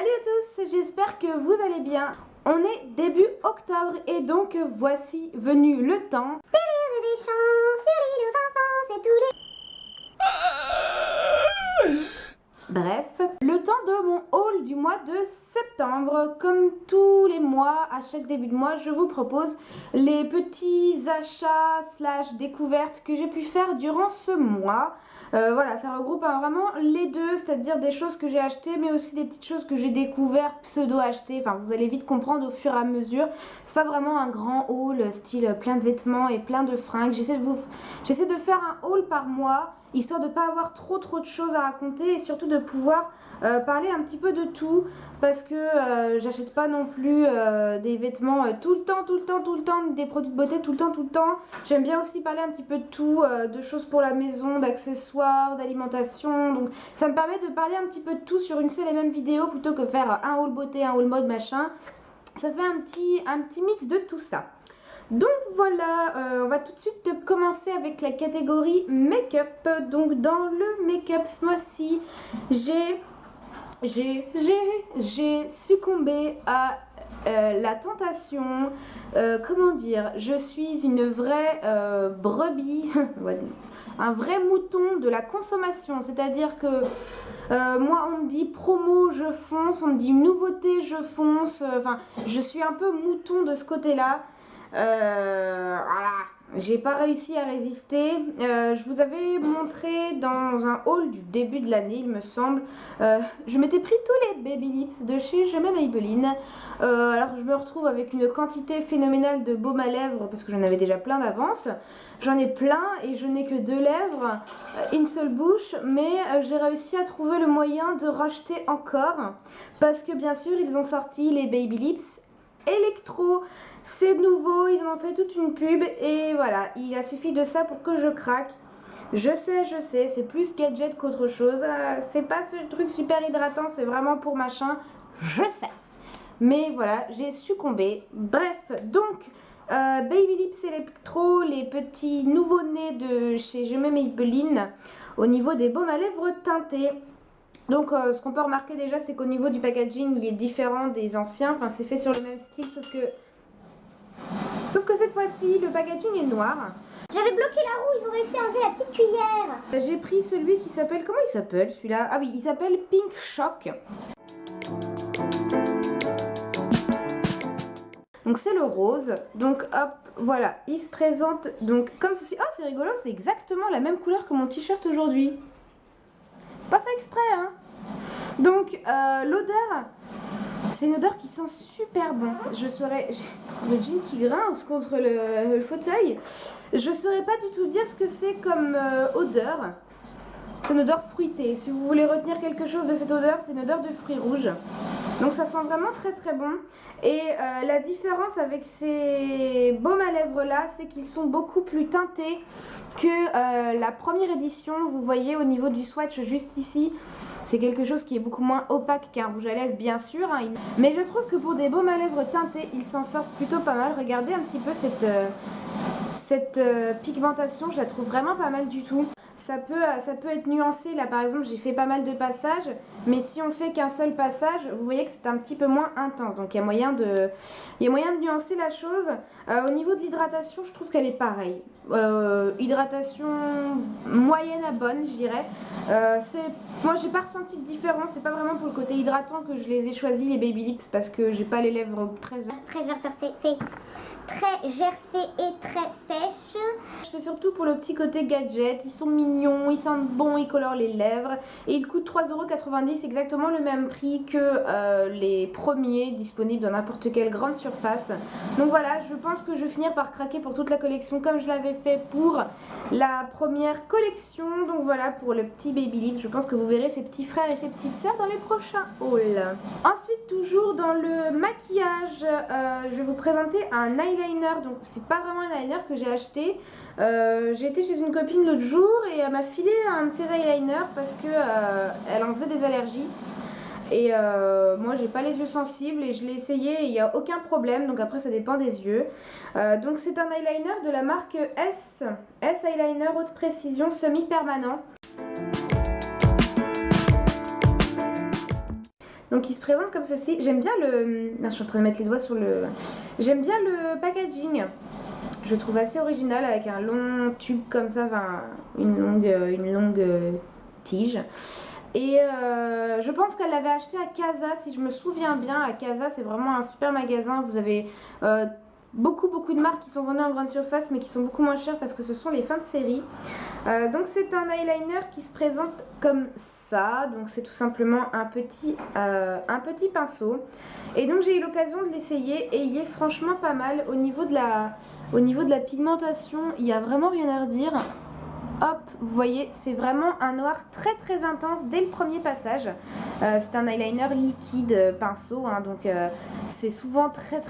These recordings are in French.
Salut à tous, j'espère que vous allez bien. On est début octobre et donc voici venu le temps des rires et des chants sur l'île aux enfants, c'est tous les... Bref, le temps de mon haul du mois de septembre. Comme tous les mois, à chaque début de mois, je vous propose les petits achats slash découvertes que j'ai pu faire durant ce mois. Voilà, ça regroupe vraiment les deux, c'est-à-dire des choses que j'ai achetées, mais aussi des petites choses que j'ai découvertes, pseudo-achetées. Enfin, vous allez vite comprendre au fur et à mesure. C'est pas vraiment un grand haul, style plein de vêtements et plein de fringues. J'essaie de faire un haul par mois, histoire de pas avoir trop de choses à raconter et surtout de pouvoir parler un petit peu de tout, parce que j'achète pas non plus des vêtements tout le temps, des produits de beauté tout le temps. J'aime bien aussi parler un petit peu de tout, de choses pour la maison, d'accessoires, d'alimentation, donc ça me permet de parler un petit peu de tout sur une seule et même vidéo plutôt que faire un haul beauté, un haul mode machin. Ça fait un petit mix de tout ça. Donc voilà, on va tout de suite commencer avec la catégorie make-up. Donc dans le make-up ce mois-ci, j'ai succombé à la tentation. Comment dire, je suis une vraie brebis, un vrai mouton de la consommation. C'est-à-dire que moi on me dit promo, je fonce, on me dit nouveauté, je fonce. Enfin, je suis un peu mouton de ce côté-là. Voilà, j'ai pas réussi à résister. Je vous avais montré dans un haul du début de l'année, il me semble, je m'étais pris tous les Baby Lips de chez Je m'aime Maybelline. Alors je me retrouve avec une quantité phénoménale de baume à lèvres parce que j'en avais déjà plein d'avance. J'en ai plein et je n'ai que 2 lèvres, une seule bouche, mais j'ai réussi à trouver le moyen de racheter encore parce que bien sûr ils ont sorti les Baby Lips Electro. C'est nouveau, ils en ont fait toute une pub et voilà, il a suffi de ça pour que je craque. Je sais, c'est plus gadget qu'autre chose. C'est pas ce truc super hydratant, c'est vraiment pour machin. Je sais. Mais voilà, j'ai succombé. Bref, donc, Baby Lips Electro, les petits nouveaux-nés de chez Je m'aime Maybelline au niveau des baumes à lèvres teintés. Donc ce qu'on peut remarquer déjà, c'est qu'au niveau du packaging, il est différent des anciens. Enfin, c'est fait sur le même style, sauf que cette fois-ci, le packaging est noir. J'avais bloqué la roue, ils ont réussi à enlever la petite cuillère. J'ai pris celui qui s'appelle... Comment il s'appelle celui-là? Ah oui, il s'appelle Pink Shock. Donc c'est le rose. Donc hop, voilà, il se présente donc comme ceci. Ah, c'est rigolo, c'est exactement la même couleur que mon t-shirt aujourd'hui. Pas fait exprès, hein. Donc l'odeur... C'est une odeur qui sent super bon. Je saurais... Le jean qui grince contre le fauteuil. Je saurais pas du tout dire ce que c'est comme odeur. C'est une odeur fruitée. Si vous voulez retenir quelque chose de cette odeur, c'est une odeur de fruits rouges. Donc ça sent vraiment très bon. Et la différence avec ces baumes à lèvres là, c'est qu'ils sont beaucoup plus teintés que la première édition. Vous voyez au niveau du swatch juste ici, c'est quelque chose qui est beaucoup moins opaque qu'un rouge à lèvres bien sûr, hein. Mais je trouve que pour des baumes à lèvres teintés, ils s'en sortent plutôt pas mal. Regardez un petit peu cette pigmentation, je la trouve vraiment pas mal du tout. Ça peut être nuancé, là par exemple j'ai fait pas mal de passages, mais si on fait qu'un seul passage, vous voyez que c'est un petit peu moins intense, donc il y a moyen de nuancer la chose. Au niveau de l'hydratation, je trouve qu'elle est pareille. Hydratation moyenne à bonne, je dirais. Moi j'ai pas ressenti de différence, c'est pas vraiment pour le côté hydratant que je les ai choisis les Baby Lips, parce que j'ai pas les lèvres très C'est très gercé et très sèche. C'est surtout pour le petit côté gadget, ils sont mignons, ils sentent bon, ils colorent les lèvres et ils coûtent 3,90 €, exactement le même prix que les premiers disponibles dans n'importe quelle grande surface. Donc voilà, je pense que je vais finir par craquer pour toute la collection comme je l'avais fait pour la première collection. Donc voilà pour le petit Baby Lips, je pense que vous verrez ses petits frères et ses petites sœurs dans les prochains hauls. Ensuite, toujours dans le maquillage, je vais vous présenter un eyeliner. Donc c'est pas vraiment un eyeliner que j'ai acheté. J'ai été chez une copine l'autre jour et elle m'a filé un de ses eyeliners parce que elle en faisait des allergies. Et moi j'ai pas les yeux sensibles et je l'ai essayé et il n'y a aucun problème, donc après ça dépend des yeux. Donc c'est un eyeliner de la marque S Eyeliner haute précision semi-permanent. Donc il se présente comme ceci. J'aime bien le... Non, je suis en train de mettre les doigts sur le... J'aime bien le packaging. Je le trouve assez original avec un long tube comme ça, enfin une longue tige. Et je pense qu'elle l'avait acheté à Casa, si je me souviens bien. À Casa, c'est vraiment un super magasin. Vous avez beaucoup de marques qui sont vendues en grande surface, mais qui sont beaucoup moins chères parce que ce sont les fins de série. Donc c'est un eyeliner qui se présente comme ça. Donc c'est tout simplement un petit pinceau. Et donc j'ai eu l'occasion de l'essayer et il est franchement pas mal. Au niveau de la pigmentation, il n'y a vraiment rien à redire. Hop, vous voyez, c'est vraiment un noir très intense dès le premier passage. C'est un eyeliner liquide pinceau, hein, donc c'est souvent très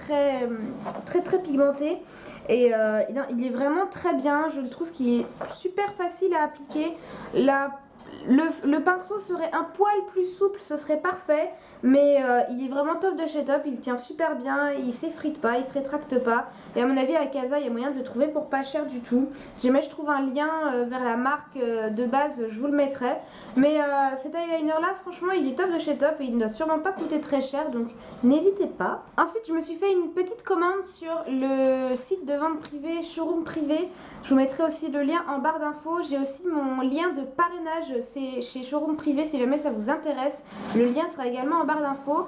pigmenté. Et il est vraiment très bien, je le trouve qu'il est super facile à appliquer. Le pinceau serait un poil plus souple, ce serait parfait. Mais il est vraiment top de chez top, il tient super bien, il s'effrite pas, il se rétracte pas. Et à mon avis à Casa il y a moyen de le trouver pour pas cher du tout. Si jamais je trouve un lien vers la marque de base, je vous le mettrai. Mais cet eyeliner là franchement il est top de chez top et il ne doit sûrement pas coûter très cher, donc n'hésitez pas. Ensuite je me suis fait une petite commande sur le site de vente privée, showroom privé. Je vous mettrai aussi le lien en barre d'infos. J'ai aussi mon lien de parrainage, c'est chez showroom privé si jamais ça vous intéresse. Le lien sera également en barre d'infos.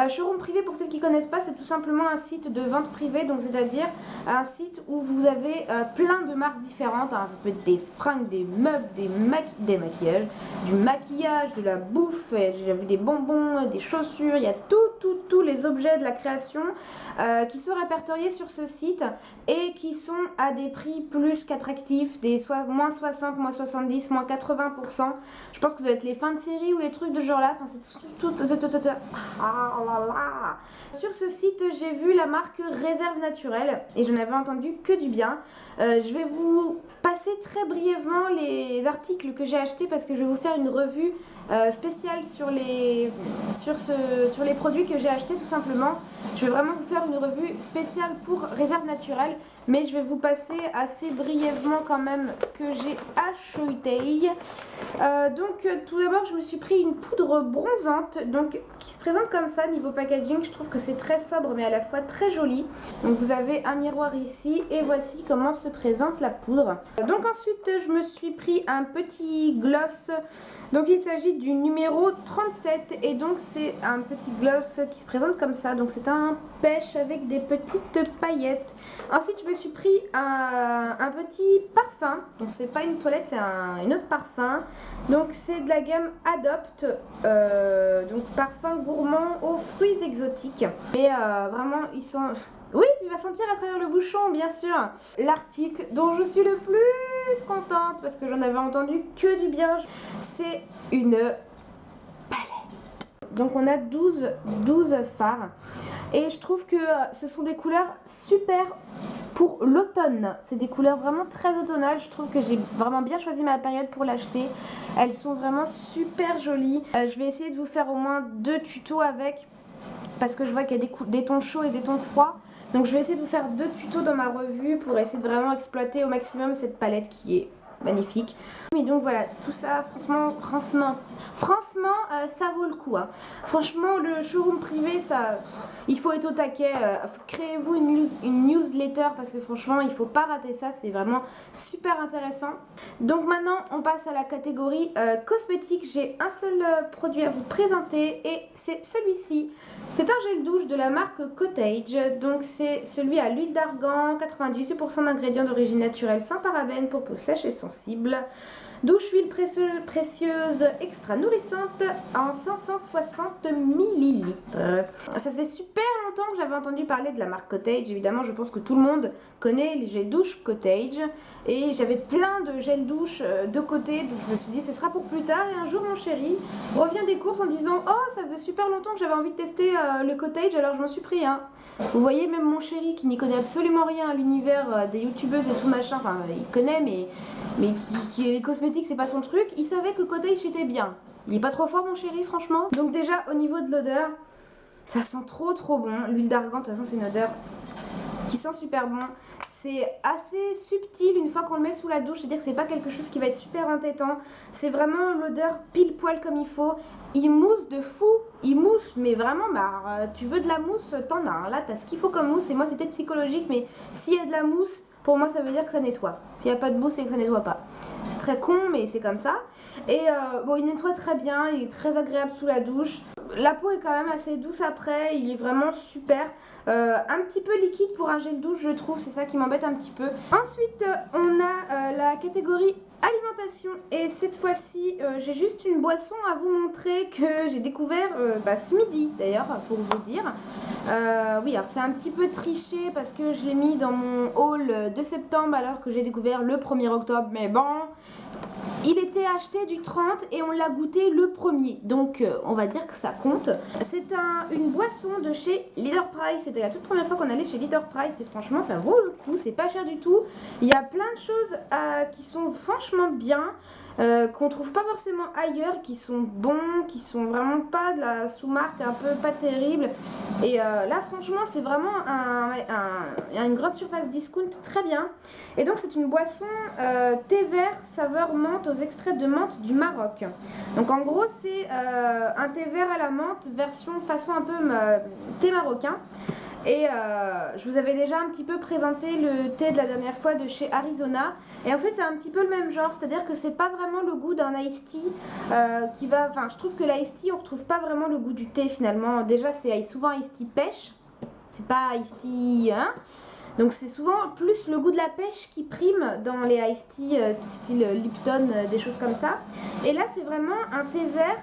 Showroom privé, pour celles qui ne connaissent pas, c'est tout simplement un site de vente privée, donc c'est-à-dire un site où vous avez plein de marques différentes, hein. Ça peut être des fringues, des meubles, des maquillages, du maquillage, de la bouffe, j'ai vu des bonbons, des chaussures, il y a tous les objets de la création qui sont répertoriés sur ce site et qui sont à des prix plus qu'attractifs, des moins 60, moins 70, moins 80%. Je pense que ça doit être les fins de série ou les trucs de ce genre là, enfin c'est tout. Ah là là. Sur ce site j'ai vu la marque Réserve Naturelle et je n'avais entendu que du bien. Je vais vous passer très brièvement les articles que j'ai achetés parce que je vais vous faire une revue spéciale sur les produits que j'ai achetés tout simplement. Je vais vraiment vous faire une revue spéciale pour Réserve Naturelle, mais je vais vous passer assez brièvement quand même ce que j'ai acheté. Donc tout d'abord je me suis pris une poudre bronzante donc qui se présente comme ça. Niveau packaging je trouve que c'est très sobre mais à la fois très joli. Donc vous avez un miroir ici et voici comment se présente la poudre. Donc ensuite je me suis pris un petit gloss. Donc il s'agit du numéro 37 et donc c'est un petit gloss qui se présente comme ça. Donc c'est un pêche avec des petites paillettes. Ensuite je me suis pris un petit parfum. Donc c'est pas une toilette, c'est un autre parfum. Donc c'est de la gamme Adopt, donc parfum gourmand aux fruits exotiques. Et vraiment ils sont... Oui, tu vas sentir à travers le bouchon, bien sûr. L'article dont je suis le plus contente, parce que j'en avais entendu que du bien, c'est une palette. Donc on a 12 fards. Et je trouve que ce sont des couleurs super pour l'automne. C'est des couleurs vraiment très automnales. Je trouve que j'ai vraiment bien choisi ma période pour l'acheter. Elles sont vraiment super jolies. Je vais essayer de vous faire au moins 2 tutos avec, parce que je vois qu'il y a des tons chauds et des tons froids. Donc je vais essayer de vous faire 2 tutos dans ma revue pour essayer de vraiment exploiter au maximum cette palette qui est magnifique. Mais donc voilà, tout ça, franchement, ça vaut le coup, hein. Franchement, le showroom privé, ça, il faut être au taquet. Créez-vous une newsletter parce que franchement, il faut pas rater ça. C'est vraiment super intéressant. Donc maintenant, on passe à la catégorie cosmétique. J'ai un seul produit à vous présenter et c'est celui-ci. C'est un gel douche de la marque Cottage. Donc c'est celui à l'huile d'argan, 98% d'ingrédients d'origine naturelle sans parabènes pour peau sèche et sensible. Douche huile précieuse extra nourrissante en 560 ml. Ça faisait super longtemps que j'avais entendu parler de la marque Cottage. Évidemment, je pense que tout le monde connaît les gels douche Cottage. Et j'avais plein de gels douche de côté. Donc je me suis dit, ce sera pour plus tard. Et un jour, mon chéri revient des courses en disant, oh, ça faisait super longtemps que j'avais envie de tester le Cottage. Alors je m'en suis pris un. Vous voyez, même mon chéri qui n'y connaît absolument rien à l'univers des youtubeuses et tout machin, enfin il connaît mais qui les cosmétiques c'est pas son truc, il savait que Cottage était bien. Il est pas trop fort mon chéri franchement. Donc déjà au niveau de l'odeur, ça sent trop bon. L'huile d'argan de toute façon c'est une odeur qui sent super bon. c'est assez subtil une fois qu'on le met sous la douche, c'est-à-dire que c'est pas quelque chose qui va être super entêtant. C'est vraiment l'odeur pile poil comme il faut. Il mousse de fou, il mousse, mais vraiment, bah, tu veux de la mousse, t'en as. Hein. Là, t'as ce qu'il faut comme mousse, et moi, c'est peut-être psychologique, mais s'il y a de la mousse, pour moi, ça veut dire que ça nettoie. S'il n'y a pas de mousse, c'est que ça nettoie pas. C'est très con, mais c'est comme ça. Et bon, il nettoie très bien, il est très agréable sous la douche. La peau est quand même assez douce après, il est vraiment super. Un petit peu liquide pour un gel douche, je trouve, c'est ça qui m'embête un petit peu. Ensuite, on a la catégorie alimentation, et cette fois-ci, j'ai juste une boisson à vous montrer que j'ai découvert ce midi d'ailleurs, pour vous dire. Oui, alors c'est un petit peu triché parce que je l'ai mis dans mon haul de septembre alors que j'ai découvert le 1er octobre, mais bon. Il était acheté du 30 et on l'a goûté le 1er, donc on va dire que ça compte. C'est une boisson de chez Leader Price, c'était la toute première fois qu'on allait chez Leader Price et franchement ça vaut le coup, c'est pas cher du tout. Il y a plein de choses qui sont franchement bien, qu'on trouve pas forcément ailleurs, qui sont bons, qui sont vraiment pas de la sous-marque un peu pas terrible. Et là franchement c'est vraiment une grande surface discount très bien. Et donc c'est une boisson thé vert saveur menthe aux extraits de menthe du Maroc. Donc en gros c'est un thé vert à la menthe version façon un peu thé marocain. Et je vous avais déjà un petit peu présenté le thé de la dernière fois de chez Arizona. Et en fait c'est un petit peu le même genre, c'est-à-dire que c'est pas vraiment le goût d'un iced tea qui va... Enfin je trouve que l'iced tea on retrouve pas vraiment le goût du thé finalement. Déjà c'est souvent iced tea pêche, c'est pas iced tea... Hein. Donc c'est souvent plus le goût de la pêche qui prime dans les iced tea style Lipton, des choses comme ça. Et là c'est vraiment un thé vert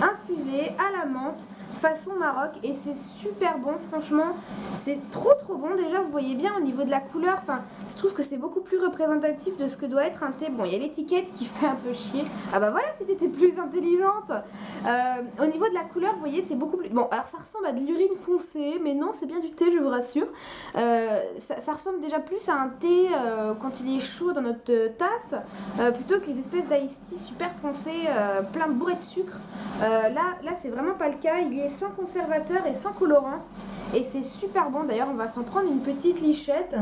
infusé à la menthe façon Maroc et c'est super bon, franchement c'est trop bon. Déjà vous voyez bien au niveau de la couleur, enfin je trouve que c'est beaucoup plus représentatif de ce que doit être un thé. Bon, il y a l'étiquette qui fait un peu chier, ah bah voilà, c'était plus intelligente. Au niveau de la couleur vous voyez c'est beaucoup plus, bon alors ça ressemble à de l'urine foncée mais non, c'est bien du thé, je vous rassure. Ça ressemble déjà plus à un thé quand il est chaud dans notre tasse, plutôt que les espèces d'iced tea super foncés, plein bourrés de sucre. Là c'est vraiment pas le cas, il est sans conservateur et sans colorant et c'est super bon. D'ailleurs on va s'en prendre une petite lichette.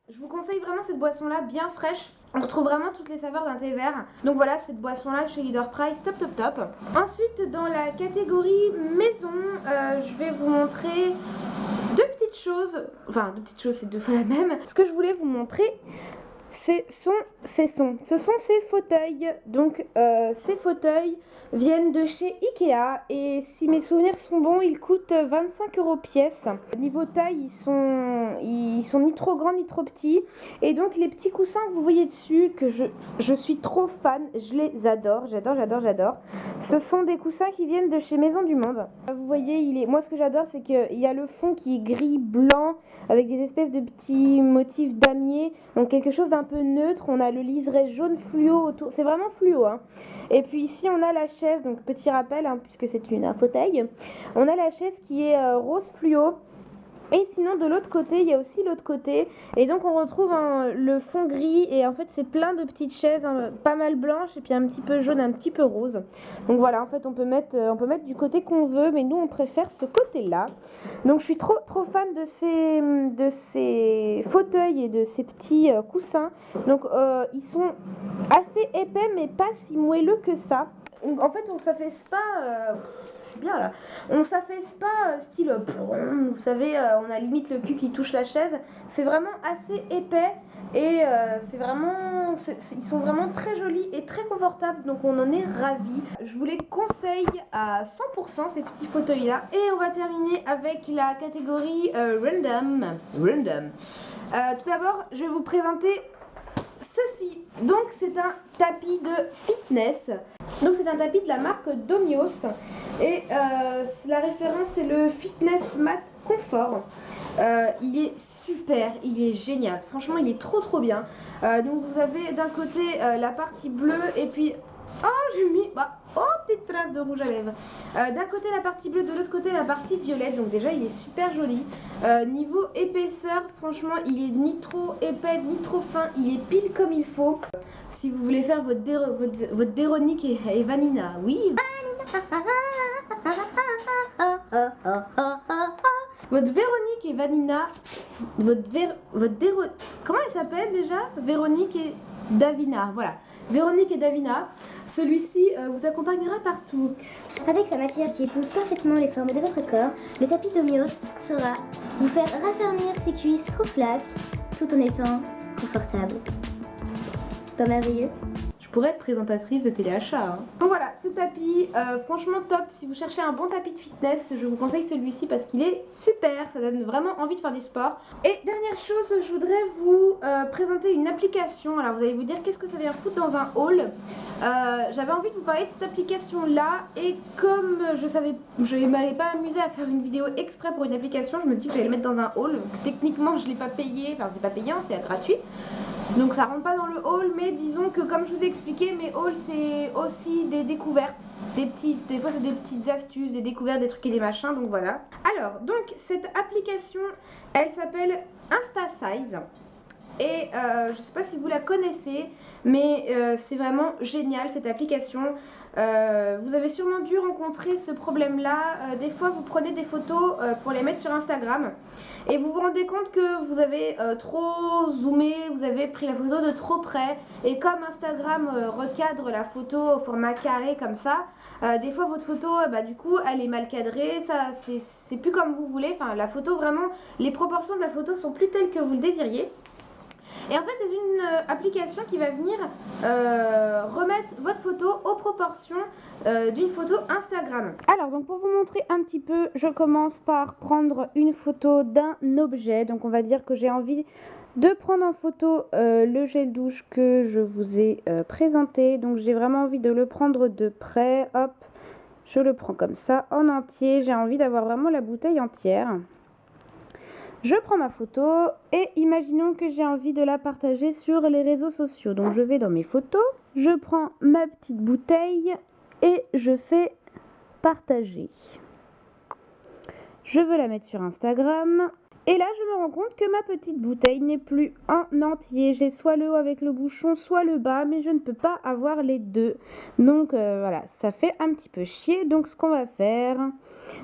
Je vous conseille vraiment cette boisson là, bien fraîche. On retrouve vraiment toutes les saveurs d'un thé vert. Donc voilà, cette boisson là chez Leader Price, top. Ensuite dans la catégorie maison, je vais vous montrer deux petites choses. Enfin deux petites choses, c'est deux fois la même. Ce que je voulais vous montrer, ce sont ces fauteuils. Donc ces fauteuils viennent de chez Ikea et si mes souvenirs sont bons, ils coûtent 25 € pièce. Niveau taille, ils sont ni trop grands ni trop petits. Et donc les petits coussins que vous voyez dessus, que je suis trop fan, je les adore, j'adore. Ce sont des coussins qui viennent de chez Maison du Monde. Vous voyez, moi ce que j'adore, c'est qu'il y a le fond qui est gris blanc avec des espèces de petits motifs damier, donc quelque chose d'un peu neutre. On a le liseré jaune fluo autour, c'est vraiment fluo hein. Et puis ici on a la chaise, donc petit rappel hein, puisque c'est un fauteuil, on a la chaise qui est rose fluo. Et sinon de l'autre côté, il y a aussi l'autre côté. Et donc on retrouve le fond gris. Et en fait c'est plein de petites chaises, pas mal blanches. Et puis un petit peu jaune, un petit peu rose. Donc voilà, en fait on peut mettre du côté qu'on veut. Mais nous on préfère ce côté-là. Donc je suis trop fan de ces fauteuils et de ces petits coussins. Donc ils sont assez épais mais pas si moelleux que ça. En fait on s'affaisse pas... bien là. On s'affaisse pas style vous savez, on a limite le cul qui touche la chaise. C'est vraiment assez épais et ils sont vraiment très jolis et très confortables, donc on en est ravis. Je vous les conseille à 100% ces petits fauteuils là. Et on va terminer avec la catégorie random. Tout d'abord je vais vous présenter ceci. Donc c'est un tapis de fitness. Donc c'est un tapis de la marque Domios. Et la référence c'est le Fitness Mat Comfort. Il est super, il est génial. Franchement il est trop bien. Donc vous avez d'un côté la partie bleue et puis... Oh j'ai mis... petite trace de rouge à lèvres. D'un côté la partie bleue, de l'autre côté la partie violette. Donc déjà il est super joli. Niveau épaisseur, franchement il est ni trop épais ni trop fin. Il est pile comme il faut. Si vous voulez faire votre Véronique et Vanina, oui. Votre Véronique et Vanina, comment elle s'appelle déjà? Véronique et Davina, voilà. Véronique et Davina, celui-ci vous accompagnera partout. Avec sa matière qui épouse parfaitement les formes de votre corps, le tapis Domios saura vous faire raffermir ses cuisses trop flasques tout en étant confortable. C'est pas merveilleux? Je pourrais être présentatrice de téléachat. Hein. Donc voilà, ce tapis, franchement top. Si vous cherchez un bon tapis de fitness, je vous conseille celui-ci parce qu'il est super. Ça donne vraiment envie de faire du sport. Et dernière chose, je voudrais vous présenter une application. Alors vous allez vous dire qu'est-ce que ça vient foutre dans un haul. J'avais envie de vous parler de cette application-là. Et comme je ne m'avais pas amusée à faire une vidéo exprès pour une application, je me suis dit que j'allais le mettre dans un haul. Techniquement, je ne l'ai pas payé. Enfin, c'est pas payant, c'est gratuit. Donc ça rentre pas dans le haul, mais disons que comme je vous ai expliqué, mes hauls c'est aussi des découvertes, des fois c'est des petites astuces, des découvertes, des trucs et des machins, donc voilà. Alors, donc cette application, elle s'appelle InstaSize. Et je sais pas si vous la connaissez, mais c'est vraiment génial cette application. Vous avez sûrement dû rencontrer ce problème-là. Des fois, vous prenez des photos pour les mettre sur Instagram et vous vous rendez compte que vous avez trop zoomé, vous avez pris la photo de trop près. Et comme Instagram recadre la photo au format carré comme ça, des fois votre photo, du coup, elle est mal cadrée. Ça, c'est plus comme vous voulez. Enfin, la photo, vraiment, les proportions de la photo sont plus telles que vous le désiriez. Et en fait, c'est une application qui va venir remettre votre photo aux proportions d'une photo Instagram. Alors, donc pour vous montrer un petit peu, je commence par prendre une photo d'un objet. Donc, on va dire que j'ai envie de prendre en photo le gel douche que je vous ai présenté. Donc, j'ai vraiment envie de le prendre de près. Hop, je le prends comme ça, en entier. J'ai envie d'avoir vraiment la bouteille entière. Je prends ma photo et imaginons que j'ai envie de la partager sur les réseaux sociaux. Donc je vais dans mes photos, je prends ma petite bouteille et je fais partager. Je veux la mettre sur Instagram. Et là, je me rends compte que ma petite bouteille n'est plus en entier. J'ai soit le haut avec le bouchon, soit le bas, mais je ne peux pas avoir les deux. Donc voilà, ça fait un petit peu chier. Donc ce qu'on va faire,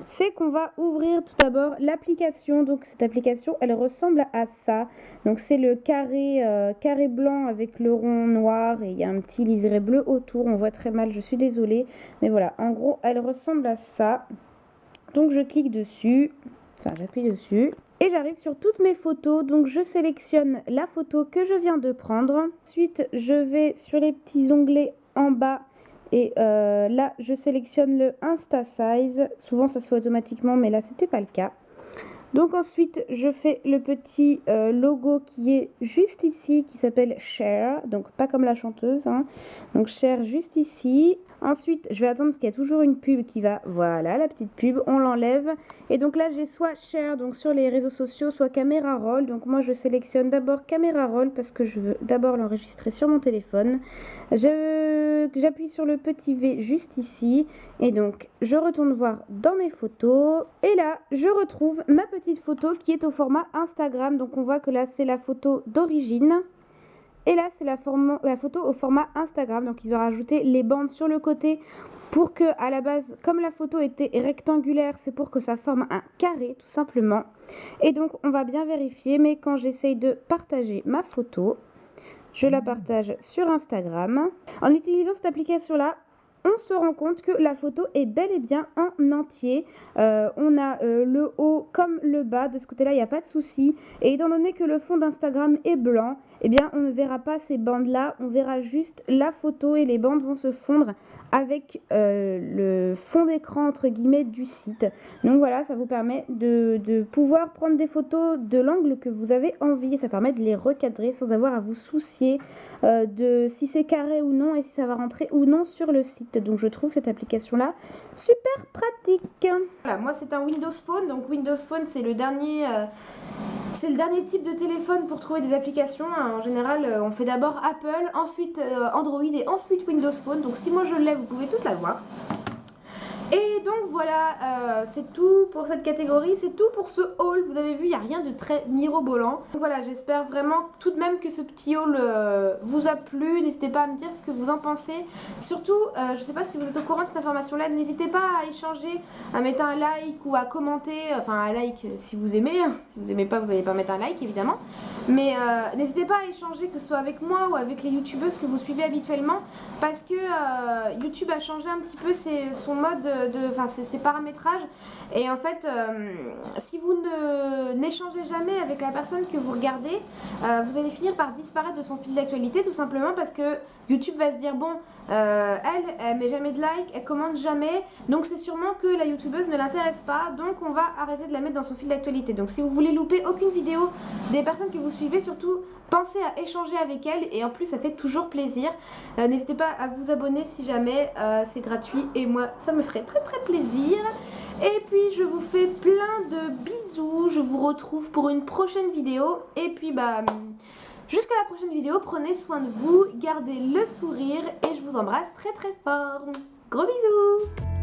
c'est qu'on va ouvrir tout d'abord l'application. Donc cette application, elle ressemble à ça. Donc c'est le carré blanc avec le rond noir et il y a un petit liseré bleu autour. On voit très mal, je suis désolée. Mais voilà, en gros, elle ressemble à ça. Donc je clique dessus, enfin j'appuie dessus. Et j'arrive sur toutes mes photos, donc je sélectionne la photo que je viens de prendre. Ensuite, je vais sur les petits onglets en bas et là, je sélectionne le InstaSize. Souvent, ça se fait automatiquement, mais là, c'était pas le cas. Donc ensuite, je fais le petit logo qui est juste ici, qui s'appelle Share, donc pas comme la chanteuse, hein. Donc Share juste ici. Ensuite, je vais attendre parce qu'il y a toujours une pub qui va, voilà, la petite pub, on l'enlève. Et donc là, j'ai soit Share, donc sur les réseaux sociaux, soit Camera Roll. Donc moi, je sélectionne d'abord Camera Roll parce que je veux d'abord l'enregistrer sur mon téléphone. J'appuie sur le petit V juste ici. Et donc, je retourne voir dans mes photos. Et là, je retrouve ma petite photo qui est au format Instagram. Donc, on voit que là, c'est la photo d'origine. Et là, c'est la photo au format Instagram. Donc, ils ont rajouté les bandes sur le côté pour que, à la base, comme la photo était rectangulaire, c'est pour que ça forme un carré, tout simplement. Et donc, on va bien vérifier. Mais quand j'essaye de partager ma photo, je la partage sur Instagram. En utilisant cette application-là, on se rend compte que la photo est bel et bien en entier. On a le haut comme le bas. De ce côté-là, il n'y a pas de souci. Et étant donné que le fond d'Instagram est blanc, eh bien, on ne verra pas ces bandes-là. On verra juste la photo et les bandes vont se fondre avec le fond d'écran, entre guillemets, du site. Donc voilà, ça vous permet de pouvoir prendre des photos de l'angle que vous avez envie. Ça permet de les recadrer sans avoir à vous soucier de si c'est carré ou non et si ça va rentrer ou non sur le site. Donc je trouve cette application là super pratique. Voilà, moi c'est un Windows Phone. Donc Windows Phone c'est le dernier type de téléphone pour trouver des applications. En général on fait d'abord Apple, ensuite Android et ensuite Windows Phone. Donc si moi je l'ai, vous pouvez toutes la voir. Et donc voilà, c'est tout pour cette catégorie, c'est tout pour ce haul. Vous avez vu, il n'y a rien de très mirobolant. Donc voilà, j'espère vraiment tout de même que ce petit haul vous a plu. N'hésitez pas à me dire ce que vous en pensez. Surtout, je ne sais pas si vous êtes au courant de cette information-là, n'hésitez pas à échanger, à mettre un like ou à commenter. Enfin, un like si vous aimez. Si vous n'aimez pas, vous n'allez pas mettre un like évidemment. Mais n'hésitez pas à échanger, que ce soit avec moi ou avec les youtubeuses que vous suivez habituellement. Parce que YouTube a changé un petit peu son mode ses paramétrages, et en fait si vous n'échangez jamais avec la personne que vous regardez, vous allez finir par disparaître de son fil d'actualité, tout simplement parce que YouTube va se dire bon, elle met jamais de like, elle commente jamais, donc c'est sûrement que la youtubeuse ne l'intéresse pas, donc on va arrêter de la mettre dans son fil d'actualité. Donc si vous voulez louper aucune vidéo des personnes que vous suivez, surtout pensez à échanger avec elles, et en plus ça fait toujours plaisir. N'hésitez pas à vous abonner si jamais, c'est gratuit et moi ça me ferait très très plaisir. Et puis je vous fais plein de bisous, je vous retrouve pour une prochaine vidéo, et puis jusqu'à la prochaine vidéo, prenez soin de vous, gardez le sourire et je vous embrasse très très fort. Gros bisous.